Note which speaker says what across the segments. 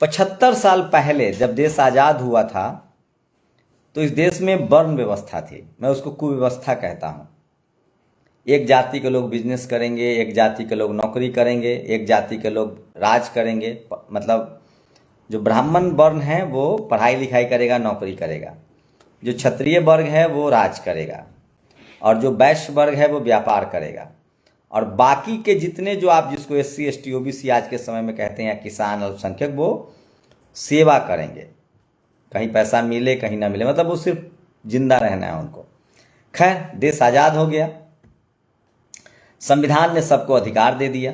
Speaker 1: 75 साल पहले जब देश आज़ाद हुआ था तो इस देश में वर्ण व्यवस्था थी। मैं उसको कुव्यवस्था कहता हूँ। एक जाति के लोग बिजनेस करेंगे, एक जाति के लोग नौकरी करेंगे, एक जाति के लोग राज करेंगे। मतलब जो ब्राह्मण वर्ण है वो पढ़ाई लिखाई करेगा, नौकरी करेगा। जो क्षत्रिय वर्ग है वो राज करेगा और जो वैश्य वर्ग है वो व्यापार करेगा। और बाकी के जितने जो आप जिसको SC ST OBC आज के समय में कहते हैं, किसान अल्पसंख्यक, वो सेवा करेंगे। कहीं पैसा मिले कहीं ना मिले, मतलब वो सिर्फ जिंदा रहना है उनको। खैर, देश आज़ाद हो गया, संविधान ने सबको अधिकार दे दिया।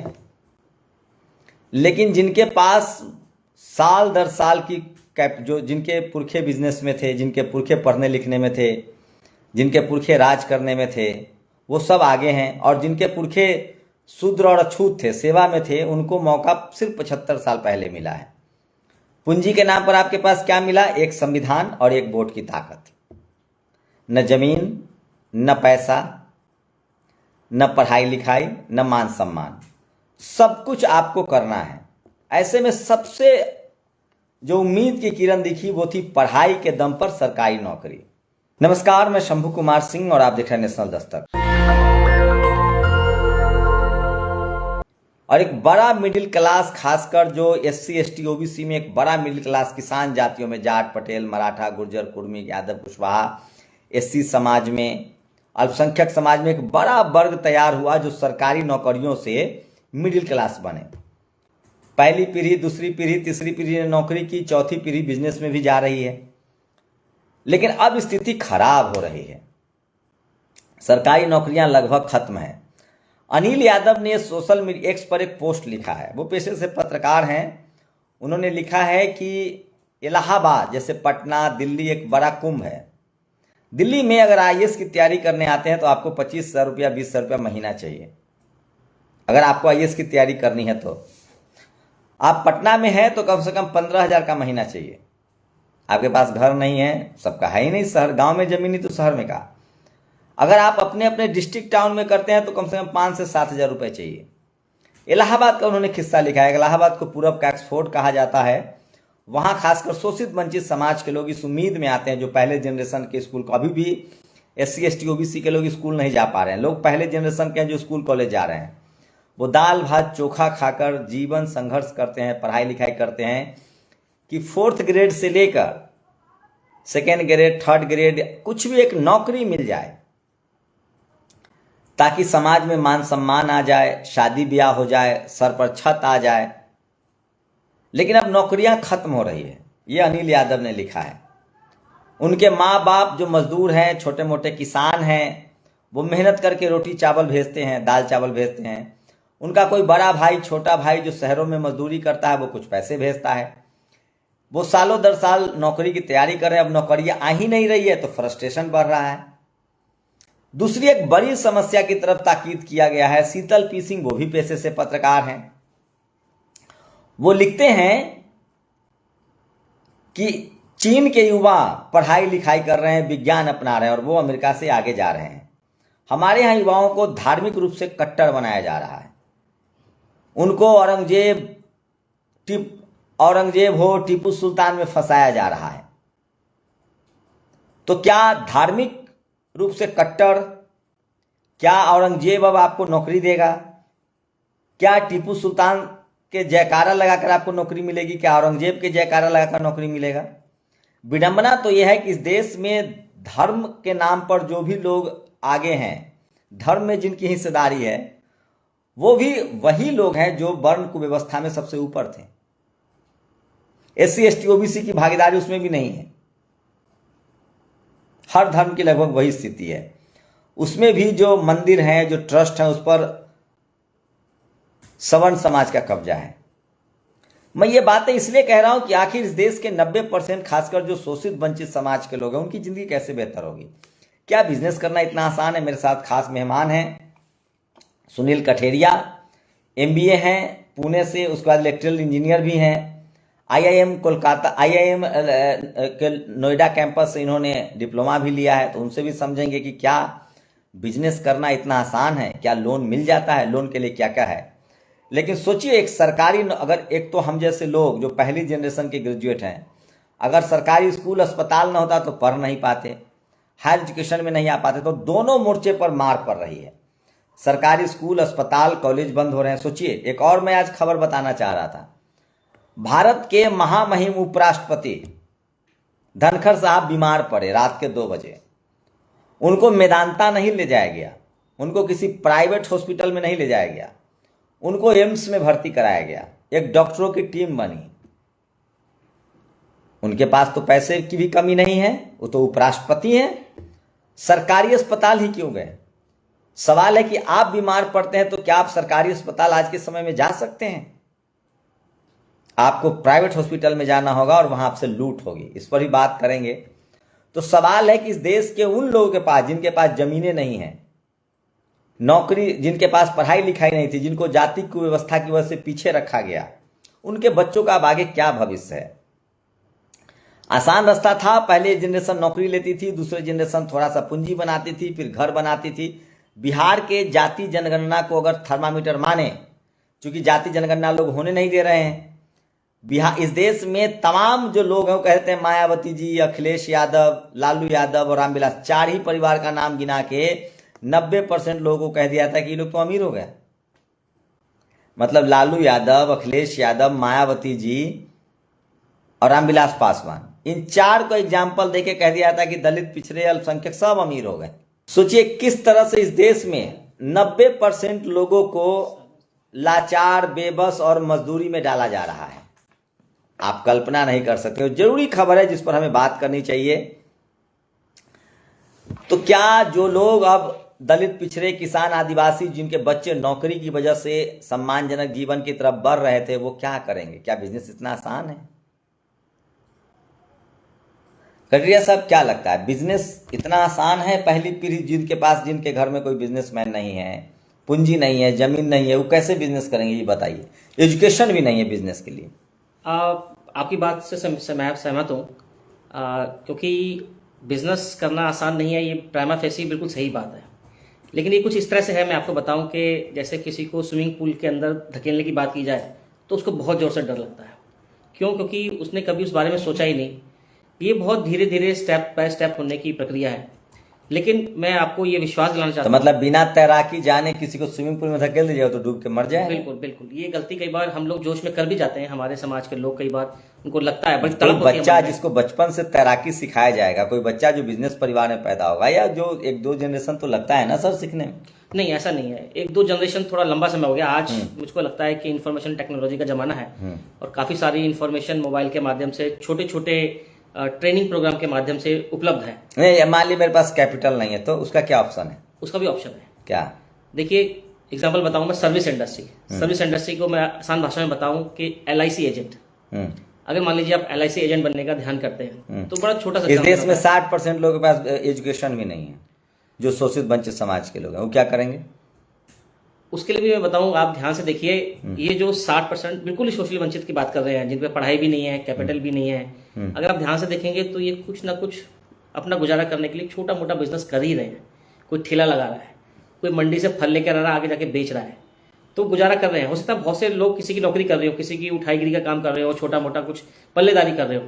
Speaker 1: लेकिन जिनके पास साल दर साल की जिनके पुरखे बिजनेस में थे, जिनके पुरखे पढ़ने लिखने में थे, जिनके पुरखे राज करने में थे, वो सब आगे हैं। और जिनके पुरखे शूद्र और अछूत थे, सेवा में थे, उनको मौका सिर्फ 75 साल पहले मिला है। पूंजी के नाम पर आपके पास क्या मिला? एक संविधान और एक वोट की ताकत। न जमीन, न पैसा, न पढ़ाई लिखाई, न मान सम्मान, सब कुछ आपको करना है। ऐसे में सबसे जो उम्मीद की किरण दिखी वो थी पढ़ाई के दम पर सरकारी नौकरी। नमस्कार, मैं शंभू कुमार सिंह और आप देख रहे हैं नेशनल दस्तक। और एक बड़ा मिडिल क्लास, खासकर जो SC ST OBC में एक बड़ा मिडिल क्लास, किसान जातियों में जाट, पटेल, मराठा, गुर्जर, कुर्मी, यादव, कुशवाहा, SC समाज में, अल्पसंख्यक समाज में एक बड़ा वर्ग तैयार हुआ जो सरकारी नौकरियों से मिडिल क्लास बने। पहली पीढ़ी, दूसरी पीढ़ी, तीसरी पीढ़ी ने नौकरी की, चौथी पीढ़ी बिजनेस में भी जा रही है। लेकिन अब स्थिति खराब हो रही है, सरकारी नौकरियां लगभग खत्म है। अनिल यादव ने सोशल मीडिया X पर एक पोस्ट लिखा है। वो पेशे से पत्रकार हैं। उन्होंने लिखा है कि इलाहाबाद जैसे पटना, दिल्ली एक बड़ा कुंभ है। दिल्ली में अगर IAS की तैयारी करने आते हैं तो आपको 25,000 रुपया, 20,000 रुपया महीना चाहिए। अगर आपको IAS की तैयारी करनी है तो आप पटना में हैं तो कम से कम 15,000 का महीना चाहिए। आपके पास घर नहीं है, सबका है ही नहीं, शहर गांव में जमीन नहीं तो शहर में का। अगर आप अपने अपने डिस्ट्रिक्ट टाउन में करते हैं तो कम से कम 5 से 7,000 रुपये चाहिए। इलाहाबाद का उन्होंने किस्सा लिखा है। इलाहाबाद को पूरब का ऑक्सफोर्ड कहा जाता है। वहाँ खासकर शोषित वंचित समाज के लोग इस उम्मीद में आते हैं, जो पहले जनरेशन के स्कूल को, अभी भी SC ST OBC के लोग स्कूल नहीं जा पा रहे हैं, लोग पहले जनरेशन के हैं जो स्कूल कॉलेज जा रहे हैं। वो दाल भात चोखा खाकर जीवन संघर्ष करते हैं, पढ़ाई लिखाई करते हैं कि 4th ग्रेड से लेकर 2nd ग्रेड, 3rd ग्रेड, कुछ भी एक नौकरी मिल जाए ताकि समाज में मान सम्मान आ जाए, शादी ब्याह हो जाए, सर पर छत आ जाए। लेकिन अब नौकरियां खत्म हो रही है, ये अनिल यादव ने लिखा है। उनके माँ बाप जो मजदूर हैं, छोटे मोटे किसान हैं, वो मेहनत करके रोटी चावल भेजते हैं, दाल चावल भेजते हैं। उनका कोई बड़ा भाई, छोटा भाई जो शहरों में मजदूरी करता है, वो कुछ पैसे भेजता है। वो सालों दर साल नौकरी की तैयारी कर रहे हैं, अब नौकरियां आ ही नहीं रही है तो फ्रस्ट्रेशन बढ़ रहा है। दूसरी एक बड़ी समस्या की तरफ ताकीद किया गया है। शीतल पी सिंह, वो भी पेशे से पत्रकार हैं। वो लिखते हैं कि चीन के युवा पढ़ाई लिखाई कर रहे हैं, विज्ञान अपना रहे हैं और वो अमेरिका से आगे जा रहे हैं। हमारे यहाँ युवाओं को धार्मिक रूप से कट्टर बनाया जा रहा है। उनको औरंगजेब हो, टीपू सुल्तान में फंसाया जा रहा है। तो क्या धार्मिक रूप से कट्टर, क्या औरंगजेब अब आपको नौकरी देगा? क्या टीपू सुल्तान के जयकारा लगाकर आपको नौकरी मिलेगी? क्या औरंगजेब के जयकारा लगाकर नौकरी मिलेगा? विडंबना तो यह है कि इस देश में धर्म के नाम पर जो भी लोग आगे हैं, धर्म में जिनकी हिस्सेदारी है, वो भी वही लोग हैं जो वर्ण कुव्यवस्था में सबसे ऊपर थे। SC ST OBC की भागीदारी उसमें भी नहीं है। हर धर्म की लगभग वही स्थिति है। उसमें भी जो मंदिर हैं, जो ट्रस्ट हैं, उस पर सवर्ण समाज का कब्जा है। मैं ये बातें इसलिए कह रहा हूं कि आखिर इस देश के 90% खासकर जो शोषित वंचित समाज के लोग हैं, उनकी जिंदगी कैसे बेहतर होगी? क्या बिजनेस करना इतना आसान है? मेरे साथ खास मेहमान हैं सुनील कठेरिया, MBA हैं पुणे से, उसके बाद इलेक्ट्रिकल इंजीनियर भी हैं। IIM कोलकाता, IIM के नोएडा कैंपस से इन्होंने डिप्लोमा भी लिया है। तो उनसे भी समझेंगे कि क्या बिजनेस करना इतना आसान है, क्या लोन मिल जाता है, लोन के लिए क्या क्या है। लेकिन सोचिए एक सरकारी अगर एक तो हम जैसे लोग जो पहली जनरेशन के ग्रेजुएट हैं, अगर सरकारी स्कूल अस्पताल ना होता तो पढ़ नहीं पाते, हायर एजुकेशन में नहीं आ पाते। तो दोनों मोर्चे पर मार पड़ रही है। सरकारी स्कूल, अस्पताल, कॉलेज बंद हो रहे हैं। सोचिए एक और मैं आज खबर बताना चाह रहा था, भारत के महामहिम उपराष्ट्रपति धनखड़ साहब बीमार पड़े रात के 2 बजे। उनको मेदांता नहीं ले जाया गया, उनको किसी प्राइवेट हॉस्पिटल में नहीं ले जाया गया, उनको एम्स में भर्ती कराया गया। एक डॉक्टरों की टीम बनी। उनके पास तो पैसे की भी कमी नहीं है, वो तो उपराष्ट्रपति हैं। सरकारी अस्पताल ही क्यों गए? सवाल है कि आप बीमार पड़ते हैं तो क्या आप सरकारी अस्पताल आज के समय में जा सकते हैं? आपको प्राइवेट हॉस्पिटल में जाना होगा और वहां आपसे लूट होगी। इस पर ही बात करेंगे। तो सवाल है कि इस देश के उन लोगों के पास जिनके पास जमीनें नहीं हैं, नौकरी, जिनके पास पढ़ाई लिखाई नहीं थी, जिनको जाति की व्यवस्था की वजह से पीछे रखा गया, उनके बच्चों का अब आगे क्या भविष्य है? आसान रास्ता था, पहले जनरेशन नौकरी लेती थी, दूसरे जनरेशन थोड़ा सा पूंजी बनाती थी, फिर घर बनाती थी। बिहार के जाति जनगणना को अगर थर्मामीटर माने, क्योंकि जाति जनगणना लोग होने नहीं दे रहे हैं बिहार, इस देश में तमाम जो लोग हैं वो कहते हैं मायावती जी, अखिलेश यादव, लालू यादव और रामविलास, 4 ही परिवार का नाम गिना के 90% लोगों को कह दिया था कि ये लोग तो अमीर हो गए। मतलब लालू यादव, अखिलेश यादव, मायावती जी और रामविलास पासवान, इन 4 को एग्जाम्पल देके कह दिया था कि दलित, पिछड़े, अल्पसंख्यक सब अमीर हो गए। सोचिए किस तरह से इस देश में 90% लोगों को लाचार, बेबस और मजदूरी में डाला जा रहा है। आप कल्पना नहीं कर सकते। जरूरी खबर है जिस पर हमें बात करनी चाहिए। तो क्या जो लोग अब दलित, पिछड़े, किसान, आदिवासी, जिनके बच्चे नौकरी की वजह से सम्मानजनक जीवन की तरफ बढ़ रहे थे, वो क्या करेंगे? क्या बिजनेस इतना आसान है? कटरिया साहब क्या लगता है, बिजनेस इतना आसान है? पहली पीढ़ी जिनके पास, जिनके घर में कोई बिजनेसमैन नहीं है, पूंजी नहीं है, जमीन नहीं है, वो कैसे बिजनेस करेंगे ये बताइए। एजुकेशन भी नहीं है बिजनेस के लिए।
Speaker 2: आपकी बात से मैं सहमत हूँ, क्योंकि बिजनेस करना आसान नहीं है, ये प्राइमा फेसी बिल्कुल सही बात है। लेकिन ये कुछ इस तरह से है, मैं आपको बताऊं कि जैसे किसी को स्विमिंग पूल के अंदर धकेलने की बात की जाए तो उसको बहुत ज़ोर से डर लगता है। क्यों? क्योंकि उसने कभी उस बारे में सोचा ही नहीं। ये बहुत धीरे धीरे स्टेप बाय स्टेप होने की प्रक्रिया है। लेकिन मैं आपको ये विश्वास दिलाना चाहता हूँ,
Speaker 1: मतलब बिना तैराकी जाने किसी को स्विमिंग पूल में धकेल दीजिए तो डूब के मर जाए।
Speaker 2: बिल्कुल बिल्कुल, ये गलती कई बार हम लोग जोश में कर भी जाते हैं। हमारे समाज के लोग कई बार उनको लगता है, बड़ी
Speaker 1: तड़प होती है। बच्चा जिसको बचपन से तैराकी सिखाया जाएगा, कोई बच्चा जो बिजनेस परिवार में पैदा होगा, या जो 1-2 जनरेशन तो लगता है ना सर सीखने में?
Speaker 2: नहीं, ऐसा नहीं है। 1-2 जनरेशन थोड़ा लंबा समय हो गया। आज मुझको लगता है कि इन्फॉर्मेशन टेक्नोलॉजी का जमाना है और काफी सारी इन्फॉर्मेशन मोबाइल के माध्यम से, छोटे छोटे ट्रेनिंग प्रोग्राम के माध्यम से उपलब्ध है।
Speaker 1: नहीं, मान ली मेरे पास कैपिटल नहीं है तो उसका क्या ऑप्शन है?
Speaker 2: उसका भी ऑप्शन है।
Speaker 1: क्या?
Speaker 2: देखिए, एग्जांपल बताऊं मैं, सर्विस इंडस्ट्री। सर्विस इंडस्ट्री को मैं आसान भाषा में बताऊं कि LIC एजेंट। अगर मान लीजिए आप LIC एजेंट बनने का ध्यान करते हैं तो बड़ा छोटा सा,
Speaker 1: इस देश में 60% लोगों के पास एजुकेशन भी नहीं है, जो शोषित वंचित समाज के लोग हैं, वो क्या करेंगे?
Speaker 2: उसके लिए भी मैं बताऊं, आप ध्यान से देखिए, ये जो 60% बिल्कुल ही सोशली वंचित की बात कर रहे हैं, जिन पे पढ़ाई भी नहीं है, कैपिटल भी नहीं है, अगर आप ध्यान से देखेंगे तो ये कुछ ना कुछ अपना गुजारा करने के लिए छोटा मोटा बिजनेस कर ही रहे हैं। कोई ठेला लगा रहा है, कोई मंडी से फल लेकर आ रहा है, आगे जाके बेच रहा है, तो गुजारा कर रहे हैं। हो सकता है बहुत से लोग किसी की नौकरी कर रहे हो, किसी की उठाईगिरी का काम कर रहे हो, छोटा मोटा कुछ पल्लेदारी कर रहे हो,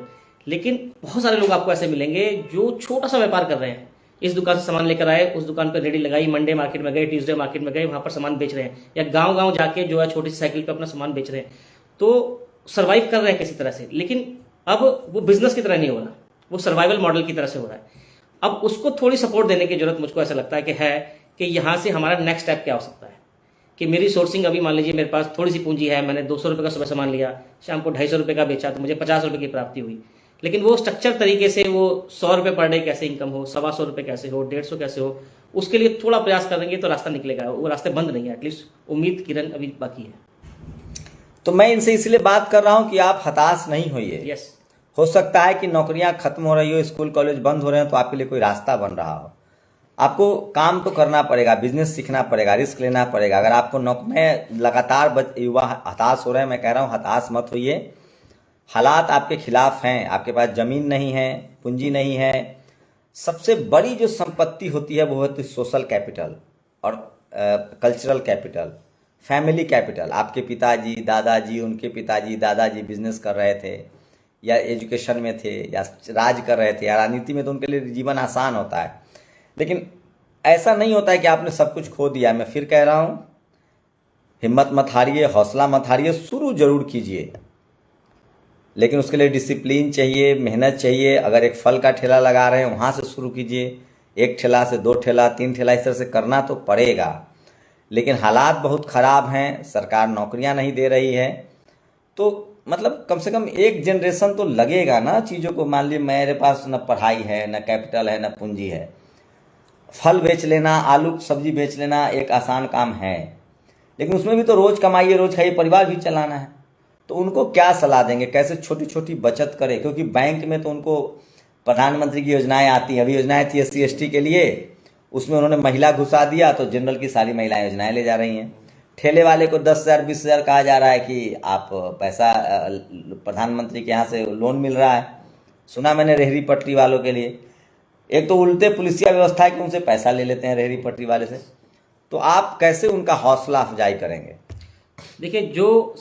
Speaker 2: लेकिन बहुत सारे लोग आपको ऐसे मिलेंगे जो छोटा सा व्यापार कर रहे हैं। इस दुकान से सामान लेकर आए, उस दुकान पर रेडी लगाई, मंडे मार्केट में गए, ट्यूसडे मार्केट में गए, वहां पर सामान बेच रहे हैं, या गांव गांव जाके जो है छोटी सी साइकिल पे अपना सामान बेच रहे हैं। तो सर्वाइव कर रहे हैं किसी तरह से, लेकिन अब वो बिजनेस की तरह नहीं हो रहा, वो सर्वाइवल मॉडल की तरह से हो रहा है। अब उसको थोड़ी सपोर्ट देने की जरूरत मुझको ऐसा लगता है कि यहाँ से हमारा नेक्स्ट स्टेप क्या हो सकता है, कि मेरी सोर्सिंग, अभी मान लीजिए मेरे पास थोड़ी सी पूंजी है, मैंने 200 रुपये का सुबह सामान लिया, शाम को 250 रुपये का बेचा तो मुझे 50 रुपये की प्राप्ति हुई। लेकिन वो स्ट्रक्चर तरीके से वो 100 रुपये पर डे कैसे इनकम हो, 125 रुपये कैसे हो, 150 कैसे हो, उसके लिए थोड़ा प्रयास करेंगे तो रास्ता निकलेगा। वो रास्ते बंद नहीं है, एटलीस्ट उम्मीद किरण अभी बाकी है।
Speaker 1: तो मैं इनसे इसलिए बात कर रहा हूं कि आप हताश नहीं होइए।
Speaker 2: यस,
Speaker 1: हो सकता है कि नौकरियां खत्म हो रही हो, स्कूल कॉलेज बंद हो रहे हैं, तो आपके लिए कोई रास्ता बन रहा हो। आपको काम तो करना पड़ेगा, बिजनेस सीखना पड़ेगा, रिस्क लेना पड़ेगा। अगर आपको में लगातार युवा हताश हो रहे हैं, मैं कह रहा हूँ हताश मत होइए। हालात आपके खिलाफ हैं, आपके पास जमीन नहीं है, पूंजी नहीं है। सबसे बड़ी जो संपत्ति होती है वो होती है सोशल कैपिटल और कल्चरल कैपिटल, फैमिली कैपिटल, आपके पिताजी दादाजी, उनके पिताजी दादाजी बिजनेस कर रहे थे या एजुकेशन में थे या राज कर रहे थे या राजनीति में, तो उनके लिए जीवन आसान होता है। लेकिन ऐसा नहीं होता है कि आपने सब कुछ खो दिया। मैं फिर कह रहा हूँ, हिम्मत मत हारिए, हौसला मत हारिए, शुरू जरूर कीजिए, लेकिन उसके लिए डिसिप्लिन चाहिए, मेहनत चाहिए। अगर एक फल का ठेला लगा रहे हैं वहाँ से शुरू कीजिए, एक ठेला से 2 ठेला 3 ठेला, इस तरह से करना तो पड़ेगा। लेकिन हालात बहुत ख़राब हैं, सरकार नौकरियां नहीं दे रही है, तो मतलब कम से कम एक जनरेशन तो लगेगा ना चीज़ों को। मान लीजिए मेरे पास न पढ़ाई है, न कैपिटल है, न पूंजी है। फल बेच लेना, आलू सब्जी बेच लेना एक आसान काम है, लेकिन उसमें भी तो रोज़ कमाइए, रोज़ खाइए, परिवार भी चलाना है। तो उनको क्या सलाह देंगे, कैसे छोटी छोटी बचत करें? क्योंकि बैंक में तो उनको प्रधानमंत्री की योजनाएं आती हैं। अभी योजनाएं थी SC ST के लिए, उसमें उन्होंने महिला घुसा दिया तो जनरल की सारी महिलाएं योजनाएं ले जा रही हैं। ठेले वाले को 10,000 20,000 कहा जा रहा है कि आप पैसा प्रधानमंत्री के यहाँ से लोन मिल रहा है। सुना मैंने रेहड़ी पटरी वालों के लिए। एक तो उल्टे पुलिसिया व्यवस्था है कि उनसे पैसा ले लेते हैं रेहड़ी पटरी वाले से। तो आप कैसे उनका हौसला अफजाई करेंगे?
Speaker 2: देखिए, जो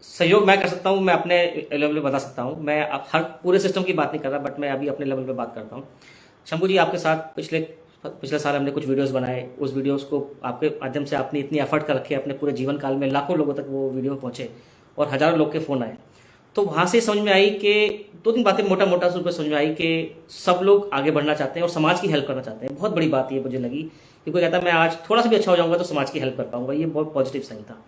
Speaker 2: सहयोग मैं कर सकता हूँ, मैं अपने लेवल पे बता सकता हूँ। मैं अब हर पूरे सिस्टम की बात नहीं कर रहा, बट मैं अभी अपने लेवल पे बात करता हूँ। शंभू जी, आपके साथ पिछले साल हमने कुछ वीडियोस बनाए। उस वीडियोस को आपके माध्यम से आपने इतनी एफर्ट कर रखी है, अपने पूरे जीवन काल में लाखों लोगों तक वो वीडियो पहुंचे और हज़ारों लोग के फ़ोन आए। तो वहाँ से समझ में आई कि 2-3 बातें मोटा मोटा रूप में समझ में आई कि सब लोग आगे बढ़ना चाहते हैं और समाज की हेल्प करना चाहते हैं। बहुत बड़ी बात ये मुझे लगी कि कोई कहता है मैं आज थोड़ा सा भी अच्छा हो जाऊँगा तो समाज की हेल्प कर पाऊँगा। ये बहुत पॉजिटिव साइन था।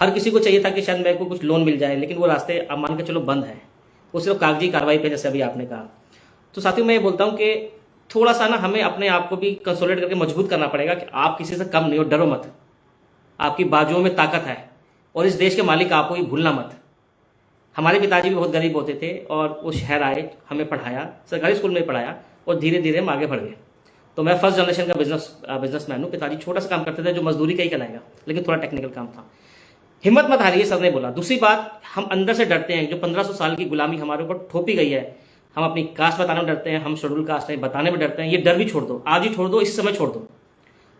Speaker 2: हर किसी को चाहिए था कि शायद मेरे को कुछ लोन मिल जाए, लेकिन वो रास्ते अब मान के चलो बंद है, वो सिर्फ कागजी कार्रवाई पे, जैसे अभी आपने कहा। तो साथियों, मैं ये बोलता हूँ कि थोड़ा सा ना हमें अपने आप को भी कंसोलिडेट करके मजबूत करना पड़ेगा कि आप किसी से कम नहीं हो, डरो मत, आपकी बाजुओं में ताकत है और इस देश के मालिक आपको ही भूलना मत। हमारे पिताजी भी बहुत गरीब होते थे और वो शहर आए, हमें पढ़ाया, सरकारी स्कूल में पढ़ाया और धीरे धीरे हम आगे बढ़ गए। तो मैं फर्स्ट जनरेशन का बिजनेसमैन हूँ। पिताजी छोटा सा काम करते थे जो मजदूरी का ही कहलाएगा, लेकिन थोड़ा टेक्निकल काम था। हिम्मत मत हारिए, सर ने बोला। दूसरी बात, हम अंदर से डरते हैं। जो 1500 साल की गुलामी हमारे ऊपर थोपी गई है, हम अपनी कास्ट बताने में डरते हैं, हम शेड्यूल कास्ट है बताने में डरते हैं। ये डर भी छोड़ दो, आज ही छोड़ दो, इस समय छोड़ दो।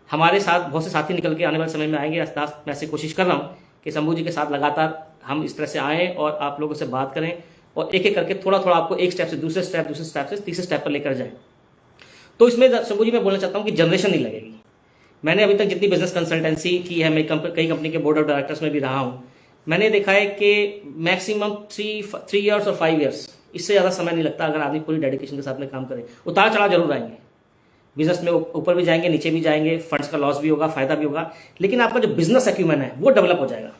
Speaker 2: हमारे साथ बहुत से साथी निकल के आने वाले समय में आएंगे। मैं ऐसे कोशिश कर रहा हूँ कि शंभू जी के साथ लगातार हम इस तरह से आएँ और आप लोगों से बात करें और एक एक करके थोड़ा थोड़ा आपको एक स्टेप से दूसरे स्टेप से तीसरे स्टेप पर लेकर जाए। तो इसमें शंभू जी मैं बोलना चाहता हूँ कि जनरेशन नहीं लगेगी। मैंने अभी तक जितनी बिजनेस कंसल्टेंसी की है, मैं कई कंपनी के बोर्ड ऑफ डायरेक्टर्स में भी रहा हूँ, मैंने देखा है कि मैक्सिमम 3 इयर्स और 5 इयर्स, इससे ज़्यादा समय नहीं लगता अगर आदमी पूरी डेडिकेशन के साथ में काम करे। उतार चढ़ाव जरूर आएंगे बिजनेस में, ऊपर भी जाएंगे नीचे भी जाएंगे, फंड्स का लॉस भी होगा, फायदा भी होगा, लेकिन आपका जो बिजनेस एक्यूमेंट है वो डेवलप हो जाएगा।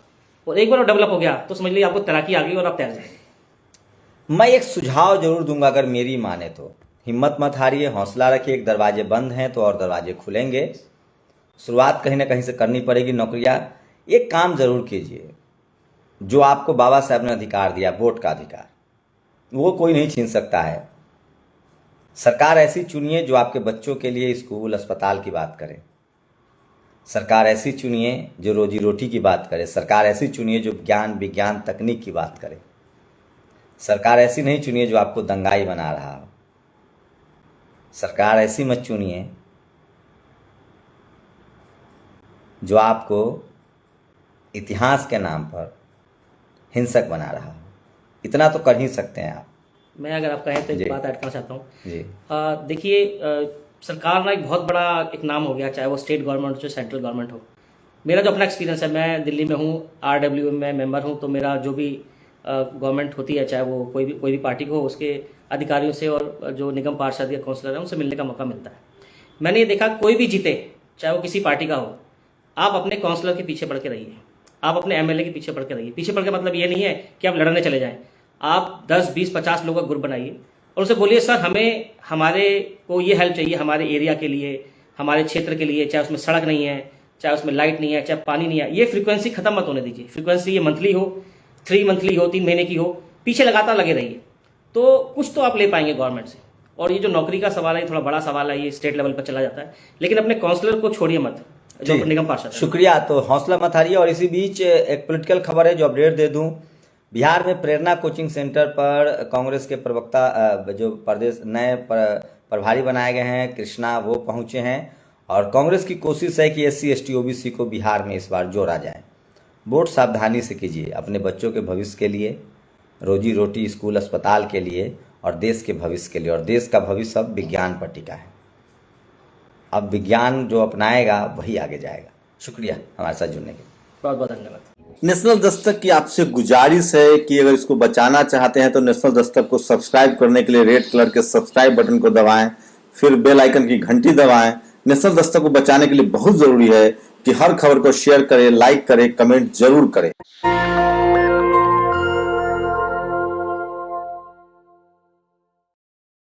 Speaker 2: और एक बार वो डेवलप हो गया तो समझ लीजिए आपको तैराकी आ गई और आप तैर जाएंगे।
Speaker 1: मैं एक सुझाव जरूर दूंगा, अगर मेरी माने तो। हिम्मत मत हारिए, हौसला रखिए। एक दरवाजे बंद हैं तो और दरवाजे खुलेंगे। शुरुआत कहीं ना कहीं से करनी पड़ेगी। नौकरियां, एक काम जरूर कीजिए, जो आपको बाबा साहब ने अधिकार दिया, वोट का अधिकार, वो कोई नहीं छीन सकता है। सरकार ऐसी चुनिए जो आपके बच्चों के लिए स्कूल अस्पताल की बात करे। सरकार ऐसी चुनिए जो रोजी रोटी की बात करे। सरकार ऐसी चुनिए जो ज्ञान विज्ञान तकनीक की बात करे। सरकार ऐसी नहीं चुनिए जो आपको दंगाई बना रहा हो। सरकार ऐसी मत चुनिए जो आपको इतिहास के नाम पर हिंसक बना रहा हो। इतना तो कर ही सकते हैं आप।
Speaker 2: मैं अगर आप कहें तो एक बात ऐड करना चाहता हूँ
Speaker 1: जी।
Speaker 2: देखिए, सरकार ना एक बहुत बड़ा एक नाम हो गया, चाहे वो स्टेट गवर्नमेंट हो चाहे सेंट्रल गवर्नमेंट हो। मेरा जो अपना एक्सपीरियंस है, मैं दिल्ली में हूँ, RWM में मेंबर हूँ, तो मेरा जो भी गवर्नमेंट होती है, चाहे वो कोई भी पार्टी को, उसके अधिकारियों से और जो निगम पार्षद या काउंसलर है उनसे मिलने का मौका मिलता है। मैंने ये देखा, कोई भी जीते, चाहे वो किसी पार्टी का हो, आप अपने काउंसलर के पीछे पड़ के रहिए, आप अपने MLA के पीछे पड़ के रहिए। पीछे पड़ के मतलब ये नहीं है कि आप लड़ने चले जाएं। आप 10, 20, 50 लोगों का ग्रुप बनाइए और उनसे बोलिए, सर हमारे को ये हेल्प चाहिए, हमारे एरिया के लिए, हमारे क्षेत्र के लिए, चाहे उसमें सड़क नहीं है, चाहे उसमें लाइट नहीं है, चाहे पानी नहीं है। ये फ्रीक्वेंसी खत्म मत होने दीजिए। फ्रीक्वेंसी ये मंथली हो, 3 मंथली हो, 3 महीने की हो, पीछे लगातार लगे रहिए, तो कुछ तो आप ले पाएंगे गवर्नमेंट से। और ये जो नौकरी का सवाल है, ये थोड़ा बड़ा सवाल है, ये स्टेट लेवल पर चला जाता है, लेकिन अपने काउंसलर को छोड़िए मत, जो निगम पार्षद।
Speaker 1: शुक्रिया। तो हौसला मत हारिए। और इसी बीच एक पॉलिटिकल खबर है जो अपडेट दे दूं। बिहार में प्रेरणा कोचिंग सेंटर पर कांग्रेस के प्रवक्ता, जो प्रदेश नए प्रभारी बनाए गए हैं, कृष्णा, वो पहुंचे हैं और कांग्रेस की कोशिश है कि SC ST OBC को बिहार में इस बार जोड़ा जाए। वोट सावधानी से कीजिए, अपने बच्चों के भविष्य के लिए, रोजी रोटी, स्कूल अस्पताल के लिए और देश के भविष्य के लिए। और देश का भविष्य अब विज्ञान पर टिका है। अब विज्ञान जो अपनाएगा वही आगे जाएगा। शुक्रिया हमारे साथ जुड़ने के लिए।
Speaker 2: बहुत बहुत धन्यवाद।
Speaker 3: नेशनल दस्तक की आपसे गुजारिश है कि अगर इसको बचाना चाहते हैं तो नेशनल दस्तक को सब्सक्राइब करने के लिए रेड कलर के सब्सक्राइब बटन को दबाएं, फिर बेल आइकन की घंटी दबाएं। नेशनल दस्तक को बचाने के लिए बहुत जरूरी है कि हर खबर को शेयर करें, लाइक करें, कमेंट जरूर करें।